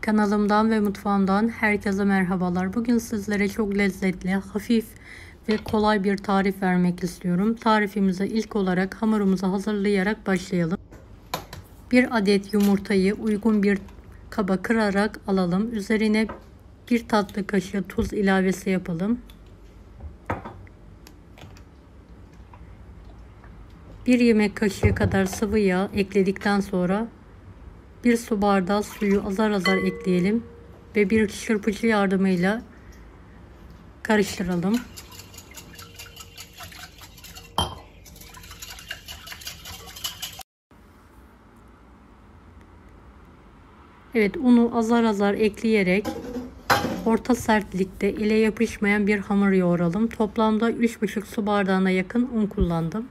Kanalımdan ve mutfağımdan herkese merhabalar. Bugün sizlere çok lezzetli, hafif ve kolay bir tarif vermek istiyorum. Tarifimize ilk olarak hamurumuzu hazırlayarak başlayalım. Bir adet yumurtayı uygun bir kaba kırarak alalım. Üzerine bir tatlı kaşığı tuz ilavesi yapalım. Bir yemek kaşığı kadar sıvı yağ ekledikten sonra bir su bardağı suyu azar azar ekleyelim ve bir çırpıcı yardımıyla karıştıralım. Evet, unu azar azar ekleyerek orta sertlikte ele yapışmayan bir hamur yoğuralım. Toplamda 3,5 su bardağına yakın un kullandım.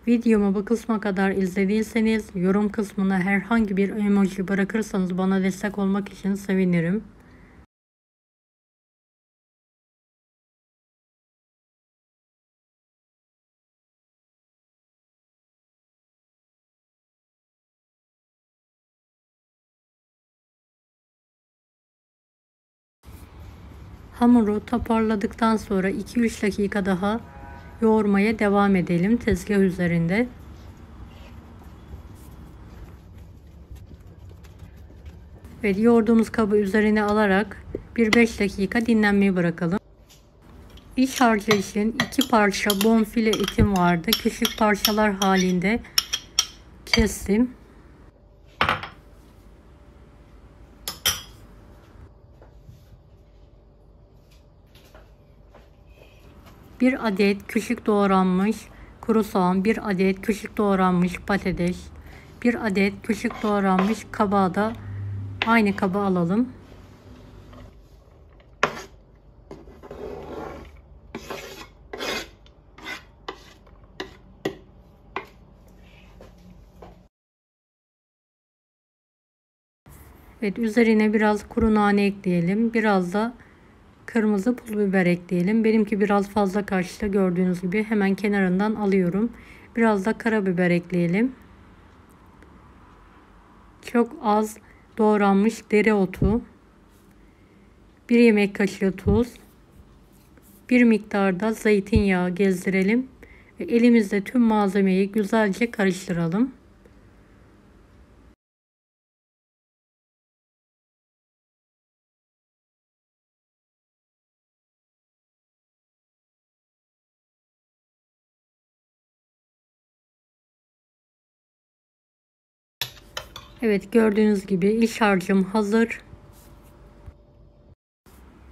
Videomu bu kısma kadar izlediyseniz yorum kısmına herhangi bir emoji bırakırsanız bana destek olmak için sevinirim. Hamuru toparladıktan sonra 2-3 dakika daha yoğurmaya devam edelim tezgah üzerinde. Evet, yoğurduğumuz kabı üzerine alarak bir 5 dakika dinlenmeye bırakalım. İç harcı için 2 parça bonfile etim vardı. Küçük parçalar halinde kestim. Bir adet küçük doğranmış kuru soğan, bir adet küçük doğranmış patates, bir adet küçük doğranmış kabağı da aynı kaba alalım. Evet, üzerine biraz kuru nane ekleyelim. Biraz da kırmızı pul biber ekleyelim. Benimki biraz fazla kaçtı, gördüğünüz gibi hemen kenarından alıyorum. Biraz da karabiber ekleyelim. Çok az doğranmış dereotu, bir yemek kaşığı tuz, bir miktar da zeytinyağı gezdirelim ve elimizde tüm malzemeyi güzelce karıştıralım. Evet, gördüğünüz gibi iç harcım hazır.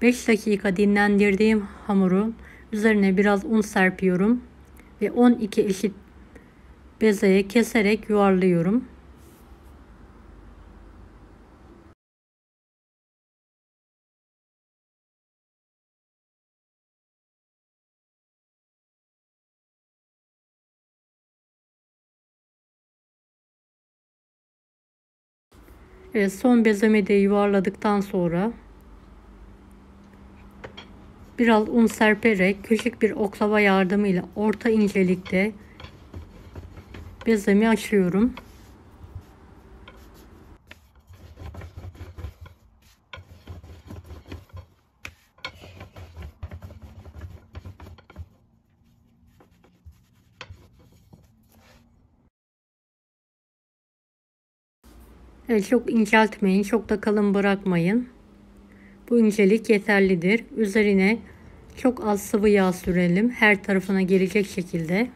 5 dakika dinlendirdiğim hamuru üzerine biraz un serpiyorum ve 12 eşit bezeye keserek yuvarlıyorum. Evet, son bezemi de yuvarladıktan sonra biraz un serperek küçük bir oklava yardımıyla orta incelikte bezemi açıyorum. Evet, çok inceltmeyin, çok da kalın bırakmayın. Bu incelik yeterlidir. Üzerine çok az sıvı yağ sürelim, her tarafına gelecek şekilde.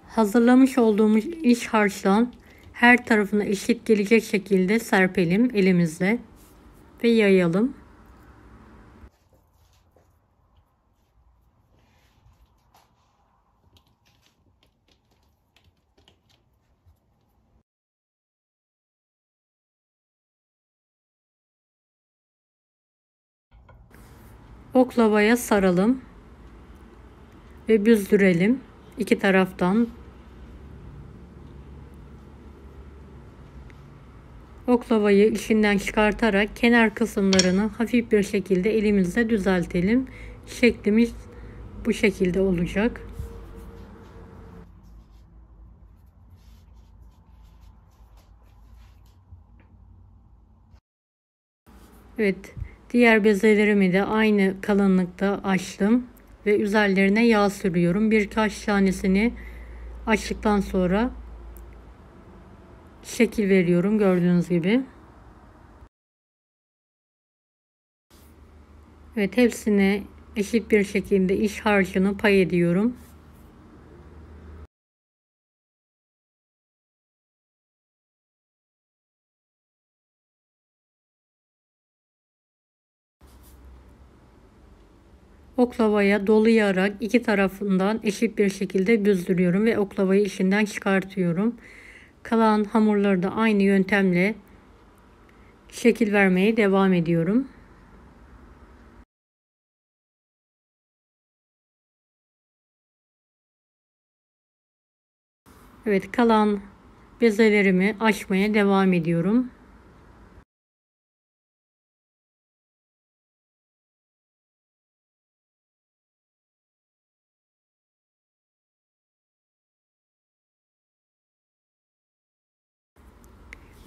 Hazırlamış olduğumuz iç harçtan her tarafına eşit gelecek şekilde serpelim elimizle ve yayalım. Oklavaya saralım ve büzdürelim iki taraftan. Oklavayı içinden çıkartarak kenar kısımlarını hafif bir şekilde elimizle düzeltelim. Şeklimiz bu şekilde olacak. Evet, diğer bezelerimi de aynı kalınlıkta açtım ve üzerlerine yağ sürüyorum. Birkaç tanesini açtıktan sonra şekil veriyorum gördüğünüz gibi. Evet, hepsine eşit bir şekilde iç harcını pay ediyorum. Oklavaya dolayarak iki tarafından eşit bir şekilde büzdürüyorum ve oklavayı içinden çıkartıyorum. Kalan hamurları da aynı yöntemle şekil vermeye devam ediyorum. Evet, kalan bezelerimi açmaya devam ediyorum.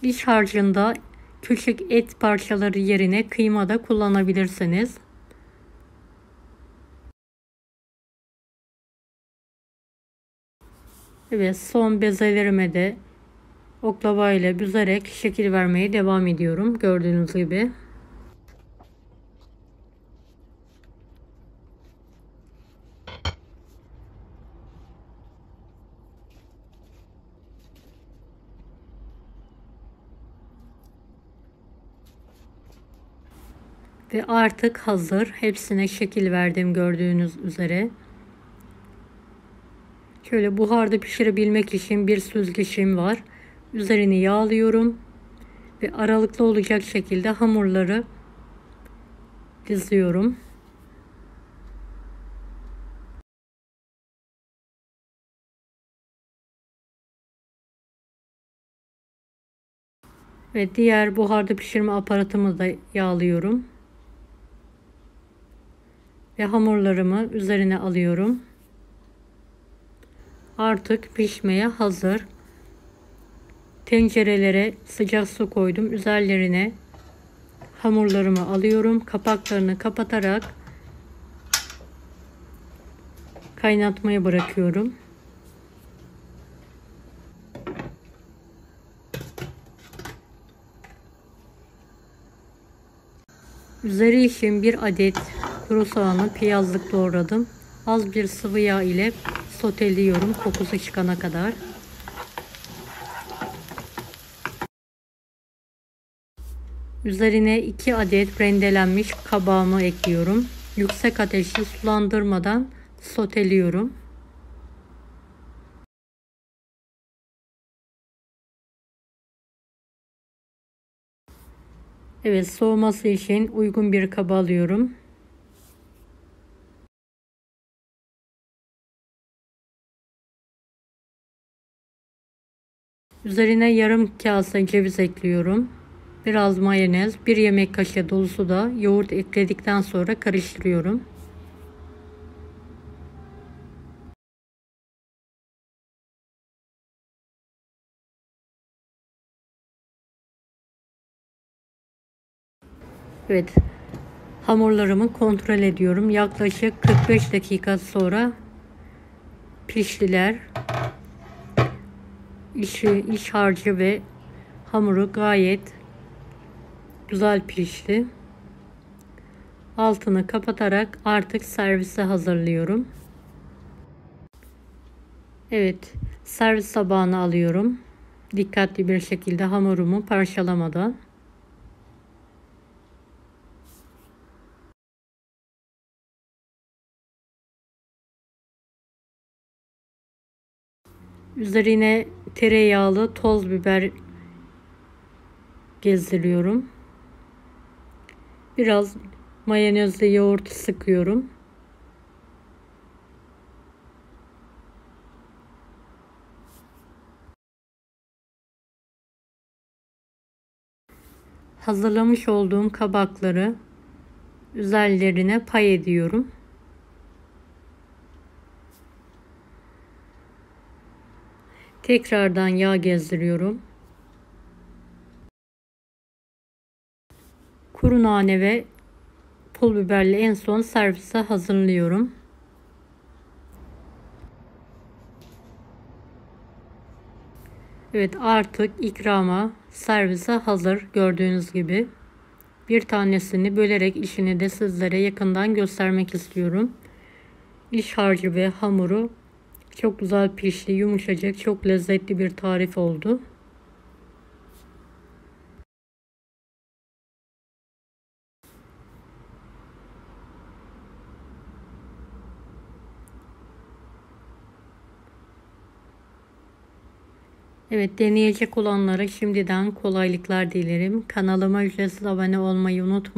İç harcında küçük et parçaları yerine kıyma da kullanabilirsiniz. Evet, son bezelerime de oklava ile büzerek şekil vermeye devam ediyorum. Gördüğünüz gibi. Ve artık hazır. Hepsine şekil verdim gördüğünüz üzere. Şöyle buharda pişirebilmek için bir süzgeçim var. Üzerini yağlıyorum ve aralıklı olacak şekilde hamurları diziyorum. Ve diğer buharda pişirme aparatımı da yağlıyorum. Ve hamurlarımı üzerine alıyorum. Artık pişmeye hazır. Tencerelere sıcak su koydum. Üzerlerine hamurlarımı alıyorum. Kapaklarını kapatarak kaynatmaya bırakıyorum. Üzeri için bir adet kuru soğanı piyazlık doğradım. Az bir sıvı yağ ile soteliyorum kokusu çıkana kadar. Üzerine 2 adet rendelenmiş kabağımı ekliyorum. Yüksek ateşte sulandırmadan soteliyorum. Evet, soğuması için uygun bir kaba alıyorum. Üzerine yarım kase ceviz ekliyorum. Biraz mayonez, bir yemek kaşığı dolusu da yoğurt ekledikten sonra karıştırıyorum. Evet, hamurlarımı kontrol ediyorum. Yaklaşık 45 dakika sonra piştiler. İç harcı ve hamuru gayet güzel pişti. Altını kapatarak artık servise hazırlıyorum. Evet, servis tabağına alıyorum. Dikkatli bir şekilde hamurumu parçalamadan. Üzerine tereyağlı toz biber gezdiriyorum. Biraz mayonezli yoğurt sıkıyorum. Hazırlamış olduğum kabakları üzerlerine pay ediyorum. Tekrardan yağ gezdiriyorum. Kuru nane ve pul biberle en son servise hazırlıyorum. Evet, artık ikrama, servise hazır gördüğünüz gibi. Bir tanesini bölerek işini de sizlere yakından göstermek istiyorum. İç harcı ve hamuru çok güzel pişti, yumuşacık, çok lezzetli bir tarif oldu. Evet, deneyecek olanlara şimdiden kolaylıklar dilerim. Kanalıma ücretsiz abone olmayı unutmayın.